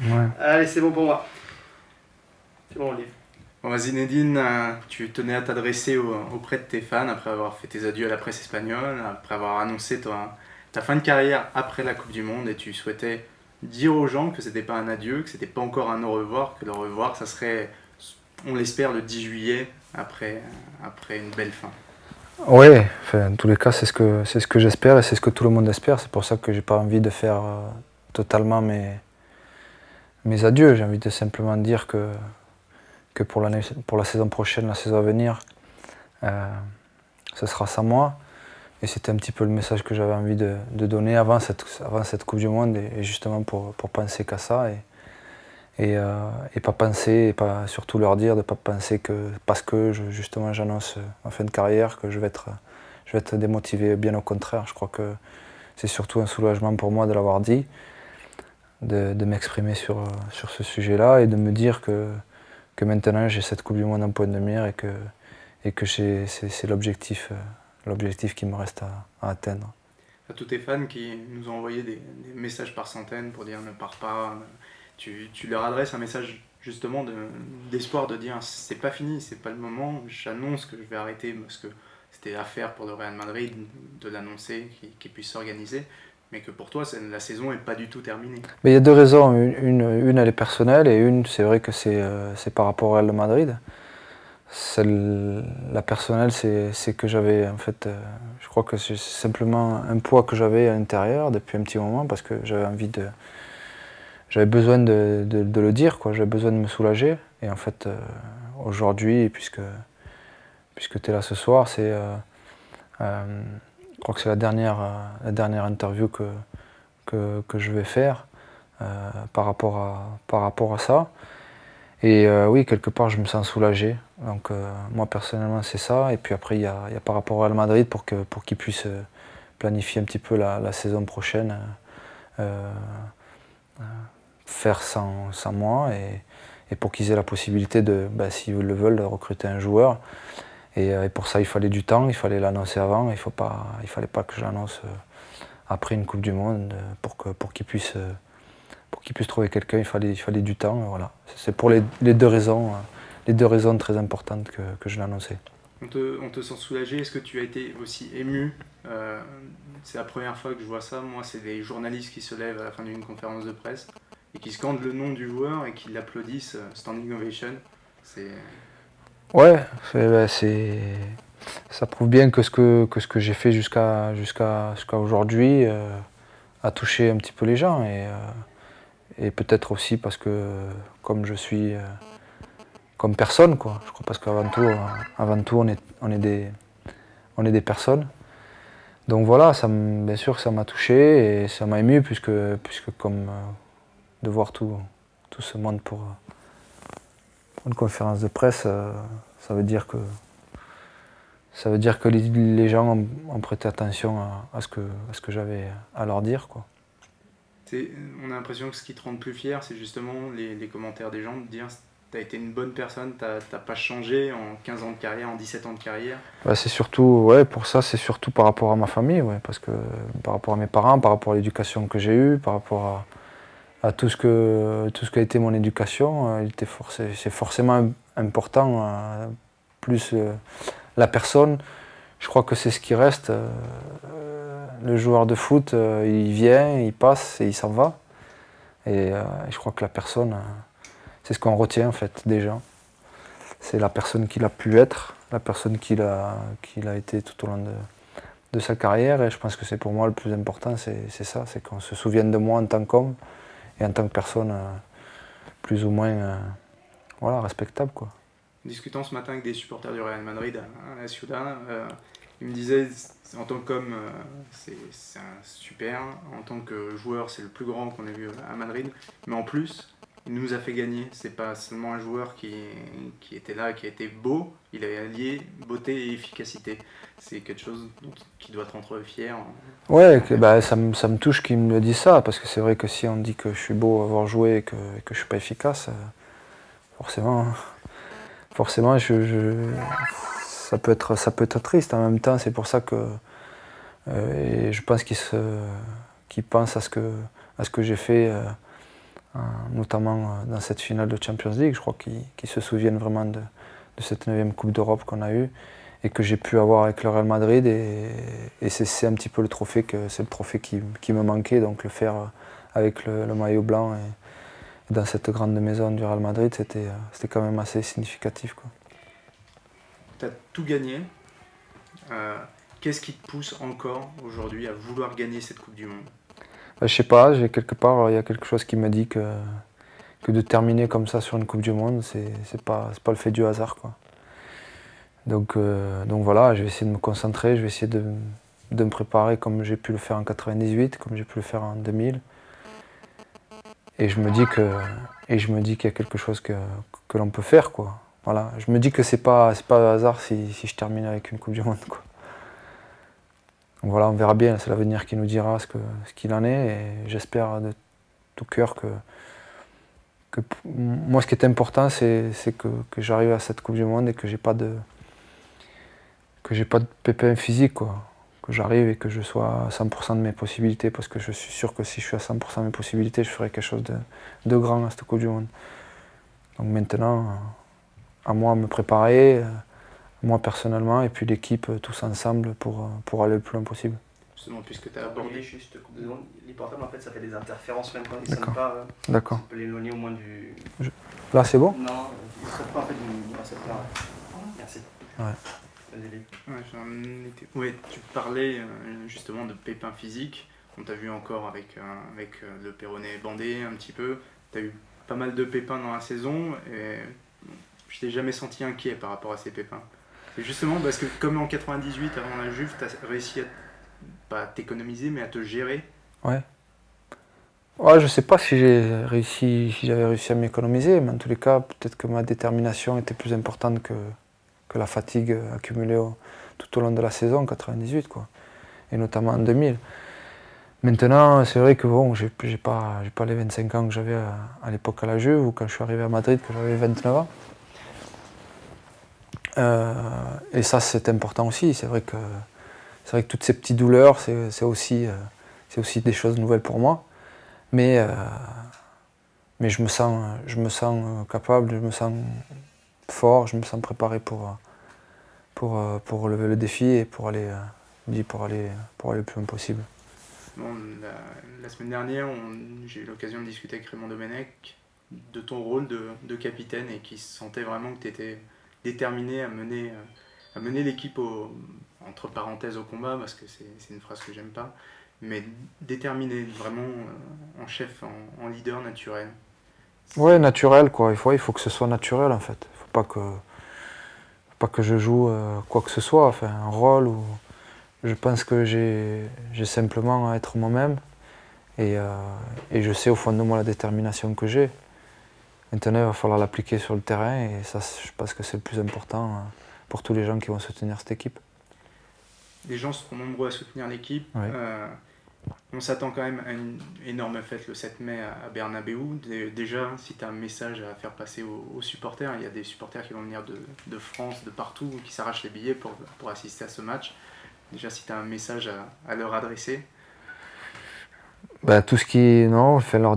Ouais. Allez, c'est bon pour moi. C'est bon, on livre. Bon, vas-y Zinedine, tu tenais à t'adresser auprès de tes fans après avoir fait tes adieux à la presse espagnole, après avoir annoncé ta fin de carrière après la Coupe du Monde et tu souhaitais dire aux gens que c'était pas un adieu, que c'était pas encore un au revoir, que le revoir ça serait, on l'espère, le 10 juillet après une belle fin. Ouais, enfin, en tous les cas, c'est ce que j'espère et c'est ce que tout le monde espère. C'est pour ça que j'ai pas envie de faire totalement mes adieux. J'ai envie de simplement dire que pour la saison prochaine, la saison à venir, ce sera sans moi. Et c'était un petit peu le message que j'avais envie de donner avant cette Coupe du Monde et justement pour penser qu'à ça et pas penser, et pas surtout leur dire de ne pas penser que parce que justement j'annonce en fin de carrière que je vais être démotivé. Bien au contraire, je crois que c'est surtout un soulagement pour moi de l'avoir dit, de m'exprimer sur ce sujet-là et de me dire que maintenant j'ai cette Coupe du Monde en point de mire et que c'est l'objectif qui me reste à atteindre. À tous tes fans qui nous ont envoyé des messages par centaines pour dire ne pars pas, tu leur adresses un message justement d'espoir de dire c'est pas fini, c'est pas le moment, j'annonce que je vais arrêter parce que c'était l'affaire pour le Real Madrid de l'annoncer, qu'il puisse s'organiser, mais que pour toi la saison est pas du tout terminée. Mais il y a deux raisons. Une, elle est personnelle et une, c'est vrai que c'est par rapport au Real de Madrid. La personnelle, c'est que j'avais, en fait, je crois que c'est simplement un poids que j'avais à l'intérieur depuis un petit moment parce que j'avais besoin de le dire, quoi. J'avais besoin de me soulager. Et en fait, aujourd'hui, puisque tu es là ce soir, je crois que c'est la dernière interview que je vais faire par rapport à ça. Et oui, quelque part, je me sens soulagé. Donc moi, personnellement, c'est ça. Et puis après, il y a par rapport à Real Madrid pour qu'ils puissent planifier un petit peu la saison prochaine, euh, faire sans moi et pour qu'ils aient la possibilité de, bah, s'ils le veulent, de recruter un joueur. Et pour ça, il fallait du temps, il fallait l'annoncer avant. Il fallait pas que j'annonce après une Coupe du Monde pour qu'ils puissent trouver quelqu'un, il fallait du temps. Voilà. C'est pour les deux raisons très importantes que je l'ai annoncé. On te sent soulagé, est-ce que tu as été aussi ému? Euh, c'est la première fois que je vois ça, moi c'est des journalistes qui se lèvent à la fin d'une conférence de presse et qui scandent le nom du joueur et qui l'applaudissent, standing ovation. C'est Ouais, ça prouve bien que ce que j'ai fait jusqu'à aujourd'hui a touché un petit peu les gens. Et peut-être aussi parce que comme je suis comme personne, quoi. Je crois parce avant tout on est des personnes. Donc voilà, bien sûr que ça m'a touché et ça m'a ému puisque comme de voir tout ce monde pour une conférence de presse, ça veut dire que les gens ont prêté attention à ce que j'avais à leur dire, quoi. on a l'impression que ce qui te rend le plus fier, c'est justement les commentaires des gens, de dire t'as été une bonne personne, t'as pas changé en 15 ans de carrière, en 17 ans de carrière. Bah, c'est surtout, ouais, pour ça, c'est surtout par rapport à ma famille, ouais, parce que par rapport à mes parents, par rapport à l'éducation que j'ai eue, par rapport à tout ce qu'a été mon éducation, c'est forcément important, plus la personne. Je crois que c'est ce qui reste. Le joueur de foot, il vient, il passe et il s'en va. Et je crois que la personne, c'est ce qu'on retient en fait déjà. C'est la personne qu'il a pu être, la personne qu'il a été tout au long de sa carrière. Et je pense que c'est pour moi le plus important, c'est ça, c'est qu'on se souvienne de moi en tant qu'homme et en tant que personne plus ou moins voilà, respectable, quoi. Discutant ce matin avec des supporters du Real Madrid à la Ciudad, ils me disaient en tant qu'homme, c'est un super, en tant que joueur, c'est le plus grand qu'on ait vu à Madrid, mais en plus, il nous a fait gagner. C'est pas seulement un joueur qui était là, qui a été beau, il a allié beauté et efficacité. C'est quelque chose qui doit te rendre fier. Ouais, bah, ça me touche qu'il me dise ça, parce que c'est vrai que si on dit que je suis beau à avoir joué et que je suis pas efficace, forcément, forcément ça peut être triste. En même temps, c'est pour ça que et je pense qu'il pense à ce que j'ai fait notamment dans cette finale de Champions League. Je crois qu'ils se souviennent vraiment de cette 9e Coupe d'Europe qu'on a eue et que j'ai pu avoir avec le Real Madrid. Et c'est un petit peu le trophée qui me manquait, donc le faire avec le maillot blanc et dans cette grande maison du Real Madrid, c'était quand même assez significatif, quoi. Tu as tout gagné. Qu'est-ce qui te pousse encore aujourd'hui à vouloir gagner cette Coupe du Monde? Je sais pas, quelque part, il y a quelque chose qui me dit que de terminer comme ça sur une Coupe du Monde, c'est pas le fait du hasard, quoi. Donc voilà, je vais essayer de me concentrer, je vais essayer de me préparer comme j'ai pu le faire en 98, comme j'ai pu le faire en 2000. Et je me dis qu'il y a quelque chose que l'on peut faire, quoi. Voilà. Je me dis que c'est pas un hasard si je termine avec une Coupe du Monde, quoi. Donc voilà, on verra bien, c'est l'avenir qui nous dira ce qu'il en est. Et j'espère de tout cœur que moi, ce qui est important, c'est que j'arrive à cette Coupe du Monde et que j'ai pas de pépins physiques, quoi. Que j'arrive et que je sois à 100% de mes possibilités, parce que je suis sûr que si je suis à 100% de mes possibilités, je ferai quelque chose de grand à cette Coupe du Monde. Donc maintenant, à moi de me préparer, moi personnellement, et puis l'équipe tous ensemble pour aller le plus loin possible. Justement, puisque tu as abordé juste Coupe du Monde, les portables en fait ça fait des interférences même quand ils D'accord. sonnent pas. D'accord. On peut l'éloigner au moins du. Là c'est bon? Non, il ne saute pas en fait du récepteur. Merci. Ouais. Ouais, tu parlais justement de pépins physiques. On t'a vu encore avec le péroné bandé un petit peu. Tu as eu pas mal de pépins dans la saison et je t'ai jamais senti inquiet par rapport à ces pépins. C'est justement parce que comme en 98 avant la Juve, tu as réussi pas à t'économiser mais à te gérer. Ouais. Ouais, je sais pas si j'avais réussi à m'économiser, mais en tous les cas, peut-être que ma détermination était plus importante que la fatigue accumulée tout au long de la saison en 98, quoi. Et notamment en 2000. Maintenant, c'est vrai que bon, j'ai pas les 25 ans que j'avais à l'époque à la Juve ou quand je suis arrivé à Madrid, que j'avais 29 ans. Et ça, c'est important aussi. C'est vrai que toutes ces petites douleurs, c'est aussi des choses nouvelles pour moi. Mais je me sens capable, je me sens fort, je me sens préparé pour relever le défi et pour aller le plus loin possible. Bon, la semaine dernière, j'ai eu l'occasion de discuter avec Raymond Domenech de ton rôle de capitaine et qui sentait vraiment que tu étais déterminé à mener l'équipe entre parenthèses au combat, parce que c'est une phrase que j'aime pas, mais déterminé, vraiment en chef, en leader naturel. Ouais, naturel, quoi. Il faut que ce soit naturel, en fait. Il faut pas que je joue quoi que ce soit, enfin, un rôle où je pense que j'ai simplement à être moi-même et je sais au fond de moi la détermination que j'ai. Maintenant, il va falloir l'appliquer sur le terrain et ça, je pense que c'est le plus important pour tous les gens qui vont soutenir cette équipe. Les gens seront nombreux à soutenir l'équipe. Oui. On s'attend quand même à une énorme fête le 7 mai à Bernabéu. Déjà, si tu as un message à faire passer aux supporters, il y a des supporters qui vont venir de France, de partout, qui s'arrachent les billets pour assister à ce match. Déjà, si tu as un message à leur adresser. Ben, tout ce qui... Non, je vais leur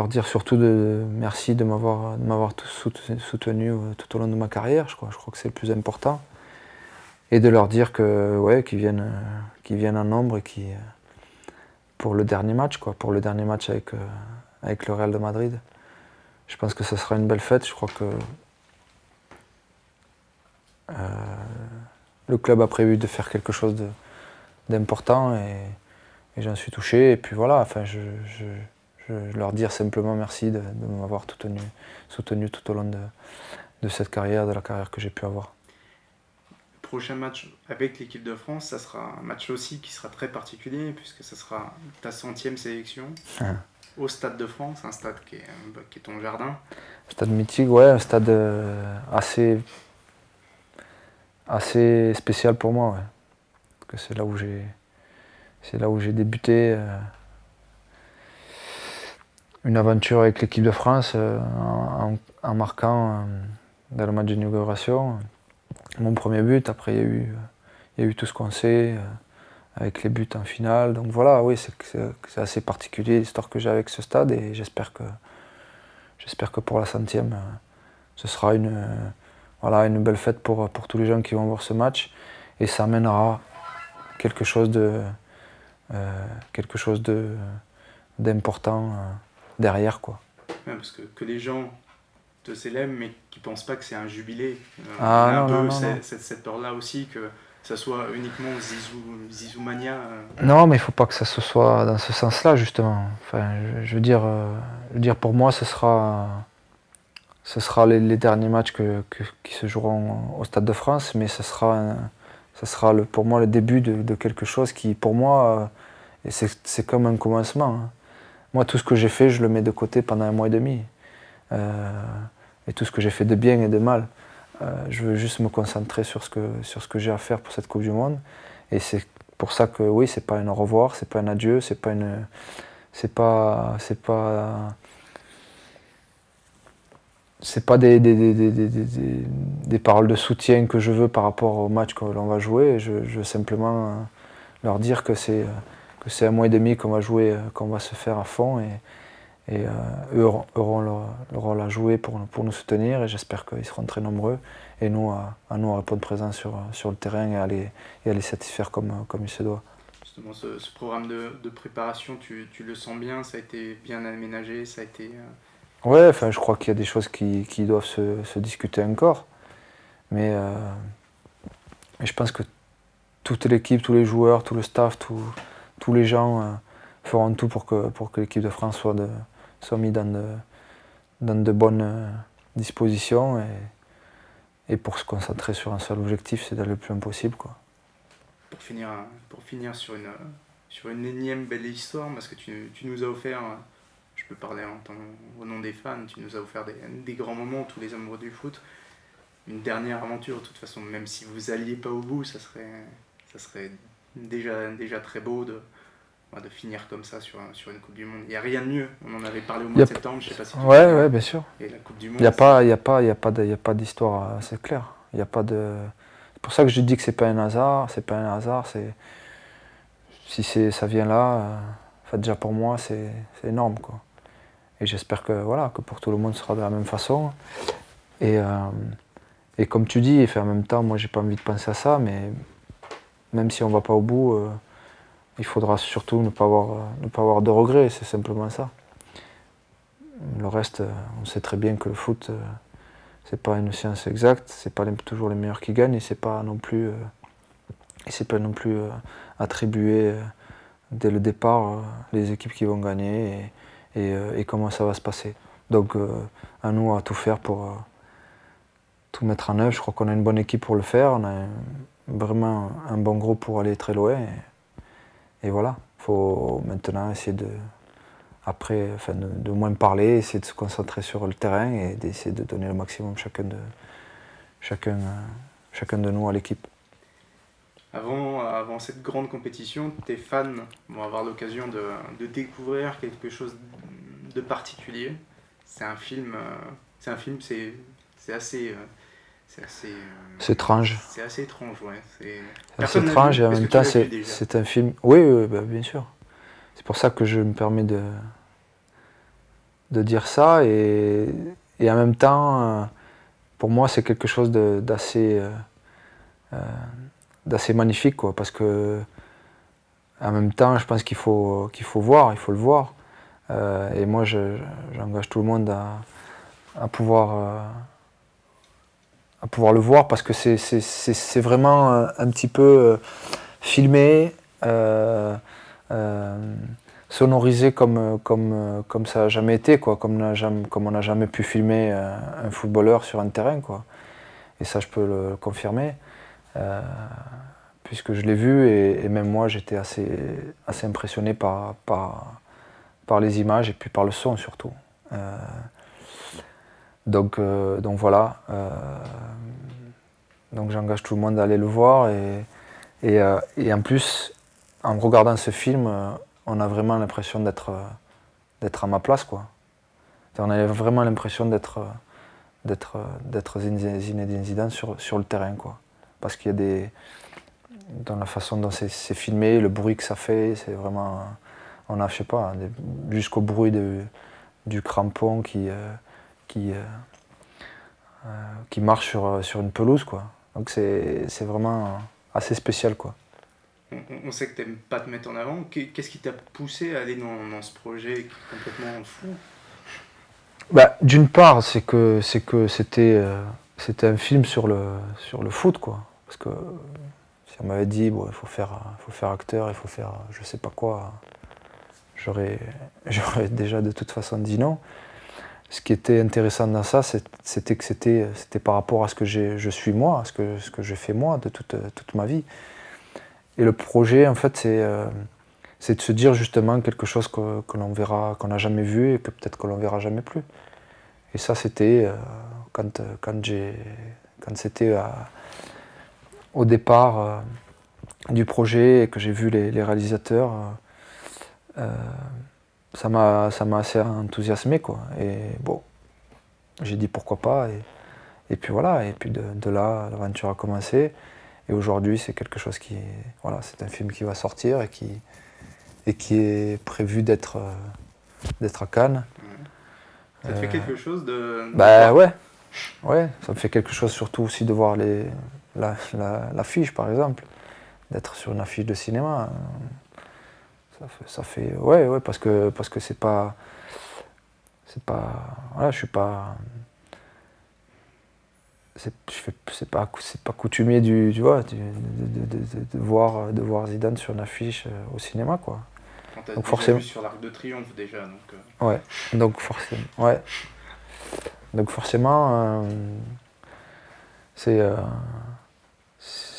dire surtout merci de m'avoir soutenu tout au long de ma carrière. Je crois que c'est le plus important. Et de leur dire qu'ils viennent en nombre et pour le dernier match, quoi, pour le dernier match avec le Real de Madrid. Je pense que ce sera une belle fête. Je crois que le club a prévu de faire quelque chose d'important et j'en suis touché. Et puis voilà, enfin, je leur dire simplement merci de m'avoir soutenu tout au long de cette carrière, de la carrière que j'ai pu avoir. Prochain match avec l'équipe de France, ça sera un match aussi qui sera très particulier puisque ça sera ta 100e sélection au Stade de France, un stade qui est ton jardin. Un stade mythique, ouais, un stade assez spécial pour moi, ouais. Parce que c'est là où j'ai débuté une aventure avec l'équipe de France en marquant dans le match d'inauguration mon premier but. Après, il y a eu tout ce qu'on sait, avec les buts en finale. Donc voilà, oui, c'est assez particulier l'histoire que j'ai avec ce stade et j'espère que pour la 100e, ce sera voilà, une belle fête pour tous les gens qui vont voir ce match et ça amènera quelque chose d'important derrière, quoi. Ouais, parce que les gens te célèbrent mais qui ne pensent pas que c'est un jubilé. On Ah a un non, peu non, non, non. cette peur-là aussi, que ça soit uniquement Zizou-mania. Non, mais il ne faut pas que ça se soit dans ce sens-là, justement. Enfin, je veux dire, pour moi, ce sera les derniers matchs qui se joueront au Stade de France, mais ce sera pour moi le début de quelque chose qui, pour moi, c'est comme un commencement. Hein. Moi, tout ce que j'ai fait, je le mets de côté pendant 1 mois et demi. Et tout ce que j'ai fait de bien et de mal. Je veux juste me concentrer sur ce que j'ai à faire pour cette Coupe du Monde. Et c'est pour ça que oui, c'est pas un au revoir, c'est pas un adieu, c'est pas des paroles de soutien que je veux par rapport au match que l'on va jouer. Je veux simplement leur dire que c'est 1 mois et demi qu'on va jouer, qu'on va se faire à fond. Et eux auront leur rôle à jouer pour nous soutenir et j'espère qu'ils seront très nombreux et nous à répondre présents sur le terrain et à les satisfaire comme il se doit. Justement, ce programme de préparation, tu le sens bien, ça a été bien aménagé, ça a été... Ouais, enfin, je crois qu'il y a des choses qui doivent se discuter encore, mais je pense que toute l'équipe, tous les joueurs, tout le staff, tous les gens feront tout pour que l'équipe de France soit mis dans de bonnes dispositions et pour se concentrer sur un seul objectif, c'est d'aller le plus loin possible, quoi. Pour finir sur une énième belle histoire, parce que tu nous as offert, je peux parler au nom des fans, tu nous as offert des grands moments, tous les amoureux du foot, une dernière aventure, de toute façon, même si vous alliez pas au bout, ça serait déjà très beau de finir comme ça sur une Coupe du Monde. Il n'y a rien de mieux. On en avait parlé au mois de septembre, je sais pas si tu ouais, bien sûr. Et la Coupe du Monde. Il n'y a pas d'histoire, c'est clair. Il y a pas de. C'est pour ça que je dis que c'est pas un hasard. C'est pas un hasard. Si ça vient là, déjà pour moi, c'est énorme, quoi. Et j'espère que pour tout le monde, ce sera de la même façon. Et comme tu dis, en même temps, moi, j'ai pas envie de penser à ça, mais même si on va pas au bout. Il faudra surtout ne pas avoir de regrets, c'est simplement ça. Le reste, on sait très bien que le foot, c'est pas une science exacte, c'est pas toujours les meilleurs qui gagnent et c'est pas non plus attribué dès le départ les équipes qui vont gagner et comment ça va se passer. Donc à nous à tout faire pour tout mettre en œuvre. Je crois qu'on a une bonne équipe pour le faire, on a vraiment un bon groupe pour aller très loin. Et voilà, il faut maintenant essayer de moins parler, essayer de se concentrer sur le terrain et d'essayer de donner le maximum chacun de nous à l'équipe. Avant cette grande compétition, tes fans vont avoir l'occasion de découvrir quelque chose de particulier. C'est assez... C'est étrange. C'est assez étrange, ouais. C'est assez étrange et en même temps c'est un film... Oui, bien sûr. C'est pour ça que je me permets de dire ça et en même temps, pour moi c'est quelque chose d'assez magnifique, quoi, parce que en même temps je pense qu'il faut le voir. Et moi j'engage tout le monde à pouvoir le voir parce que c'est vraiment un petit peu filmé, sonorisé comme ça n'a jamais été, quoi, comme on n'a jamais pu filmer un footballeur sur un terrain, quoi. Et ça je peux le confirmer, puisque je l'ai vu et même moi j'étais assez impressionné par les images et puis par le son surtout. Donc voilà. Donc j'engage tout le monde à aller le voir et en plus, en regardant ce film, on a vraiment l'impression d'être à ma place, quoi. On a vraiment l'impression d'être Zinedine Zidane sur le terrain, quoi. Parce qu'il dans la façon dont c'est filmé, le bruit que ça fait, c'est vraiment... On a, je sais pas, jusqu'au bruit du crampon qui marche sur une pelouse, quoi. Donc c'est vraiment assez spécial, quoi. On sait que tu n'aimes pas te mettre en avant. Qu'est-ce qui t'a poussé à aller dans ce projet qui est complètement fou? Bah, d'une part, c'est que c'était un film sur le foot, quoi. Parce que si on m'avait dit, bon, il faut faire acteur, il faut faire je sais pas quoi, j'aurais déjà de toute façon dit non. Ce qui était intéressant dans ça, c'était que c'était par rapport à ce que je suis moi, à ce que j'ai fait moi de toute ma vie. Et le projet, en fait, c'est de se dire justement quelque chose que l'on verra, qu'on n'a jamais vu et que peut-être que l'on verra jamais plus. Et ça, c'était quand c'était au départ du projet et que j'ai vu les réalisateurs, ça m'a assez enthousiasmé, quoi. Et bon, j'ai dit pourquoi pas. Et puis voilà, et puis de là, l'aventure a commencé. Et aujourd'hui, c'est quelque chose voilà, c'est un film qui va sortir et qui est prévu d'être à Cannes. Ça te fait quelque chose Bah ouais, ça me fait quelque chose surtout aussi de voir l'affiche, par exemple, d'être sur une affiche de cinéma. Ça fait ouais, parce que c'est pas voilà, je suis pas c'est pas coutumier de voir Zidane sur une affiche au cinéma, quoi. On t'a Donc déjà forcément vu sur l'Arc de Triomphe déjà, donc... ouais, donc forcément c'est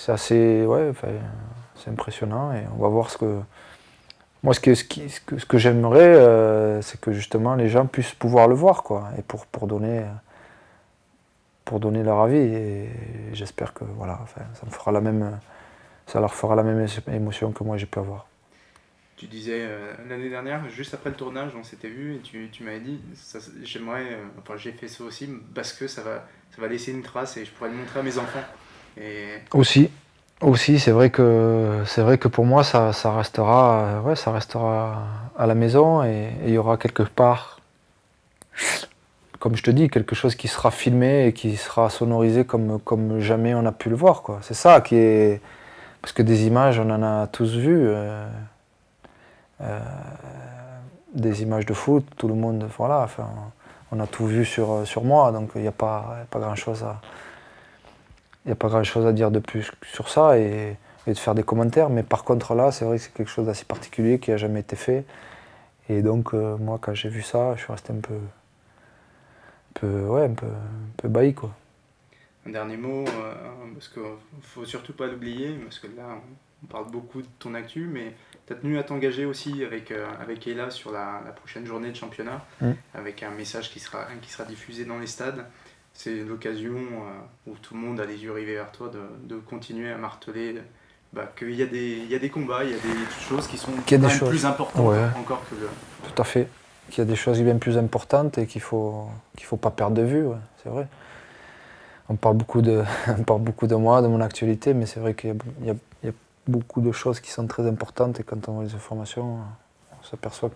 assez c'est impressionnant et on va voir ce que moi ce que j'aimerais c'est que justement les gens puissent pouvoir le voir, quoi, et pour donner leur avis, et j'espère que voilà, ça leur fera la même émotion que moi j'ai pu avoir. Tu disais l'année dernière, juste après le tournage, on s'était vu et tu m'avais dit, j'ai fait ça aussi parce que ça va laisser une trace et je pourrais le montrer à mes enfants. Et... Aussi, c'est vrai que pour moi ça restera à la maison, et il y aura quelque part, comme je te dis, quelque chose qui sera filmé et qui sera sonorisé comme jamais on a pu le voir, quoi. C'est ça qui est... Parce que des images, on en a tous vu. Des images de foot, tout le monde, voilà, enfin, on a tout vu sur moi, donc il n'y a pas grand-chose à dire de plus sur ça et de faire des commentaires. Mais par contre là, c'est vrai que c'est quelque chose d'assez particulier qui n'a jamais été fait. Et donc moi, quand j'ai vu ça, je suis resté un peu bailli, quoi. Un dernier mot, parce qu'il ne faut surtout pas l'oublier, parce que là, on parle beaucoup de ton actu, mais tu as tenu à t'engager aussi avec Ella sur la prochaine journée de championnat, avec un message qui sera diffusé dans les stades. C'est l'occasion où tout le monde a les yeux rivés vers toi de continuer à marteler qu'il y a des combats, il y a des choses qui sont plus importantes encore que le... Tout à fait. Qu'il y a des choses bien plus importantes et qu'il faut pas perdre de vue, ouais, c'est vrai. On parle beaucoup de moi, de mon actualité, mais c'est vrai qu'il y a beaucoup de choses qui sont très importantes, et quand on voit les informations, on s'aperçoit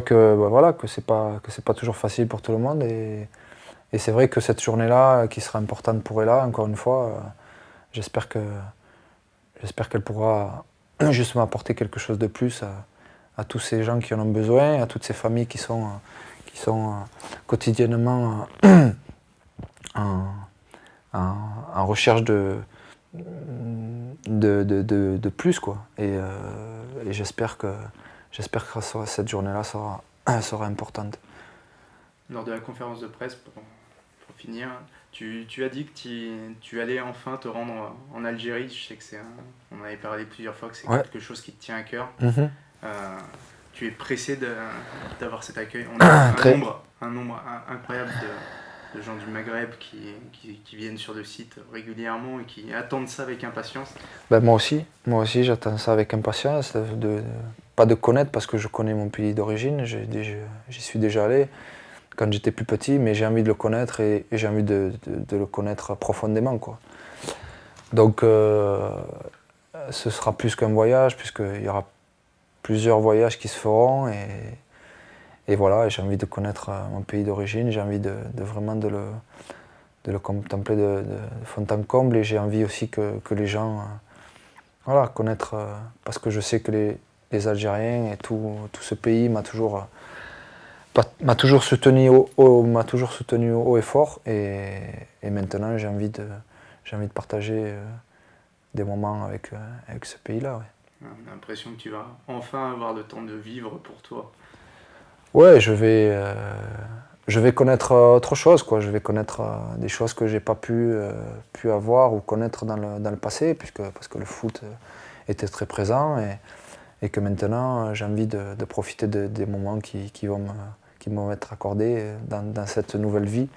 que voilà, que c'est pas toujours facile pour tout le monde, et c'est vrai que cette journée-là, qui sera importante pour Ella, encore une fois, j'espère qu'elle pourra justement apporter quelque chose de plus à tous ces gens qui en ont besoin, à toutes ces familles qui sont quotidiennement en recherche de plus, quoi. Et j'espère que cette journée-là sera importante. Lors de la conférence de presse, pour finir, tu as dit que tu allais enfin te rendre en Algérie. Je sais que on avait parlé plusieurs fois que c'est quelque chose qui te tient à cœur. Tu es pressé d'avoir cet accueil. On a un nombre incroyable de gens du Maghreb qui viennent sur le site régulièrement et qui attendent ça avec impatience. Moi aussi j'attends ça avec impatience, pas de connaître, parce que je connais mon pays d'origine, j'y suis déjà allé quand j'étais plus petit, mais j'ai envie de le connaître, et j'ai envie de le connaître profondément, quoi. Donc ce sera plus qu'un voyage, puisqu'il y aura plusieurs voyages qui se feront. Et voilà, j'ai envie de connaître mon pays d'origine, j'ai envie de vraiment de le contempler de fond en comble. Et j'ai envie aussi que les gens voilà, connaître, parce que je sais que les Algériens et tout ce pays m'a toujours soutenu haut et fort, et maintenant j'ai envie de partager des moments avec ce pays-là. Ouais. On a l'impression que tu vas enfin avoir le temps de vivre pour toi. Ouais, je vais connaître autre chose, quoi. Je vais connaître des choses que j'ai pas pu avoir ou connaître dans le passé, parce que le foot était très présent, et que maintenant j'ai envie de profiter des moments qui vont m'être accordés dans cette nouvelle vie.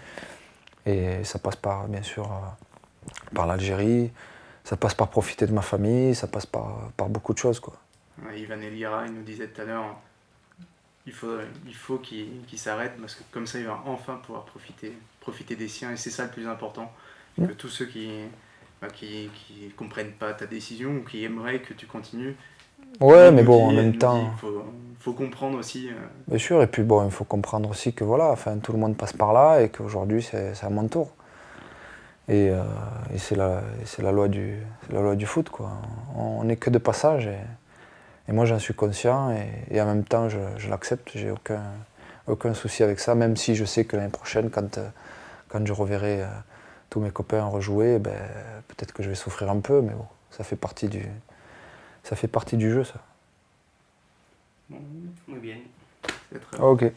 Et ça passe bien sûr par l'Algérie, ça passe par profiter de ma famille, ça passe par beaucoup de choses, quoi. Ouais, Ivan Elira, il nous disait tout à l'heure, il faut qu'il s'arrête, parce que comme ça il va enfin pouvoir profiter des siens, et c'est ça le plus important. Que tous ceux qui comprennent pas ta décision ou qui aimeraient que tu continues. Ouais, mais bon, en même temps. Il faut comprendre aussi. Bien sûr, et puis bon, il faut comprendre aussi que voilà, enfin, tout le monde passe par là, et qu'aujourd'hui c'est à mon tour. Et c'est la loi du foot, quoi. On n'est que de passage, et moi j'en suis conscient, et en même temps je l'accepte, j'ai aucun souci avec ça, même si je sais que l'année prochaine, quand je reverrai tous mes copains rejouer, ben, peut-être que je vais souffrir un peu, mais bon, ça fait partie du jeu, ça. Muy bien. C'est très Ok. bien.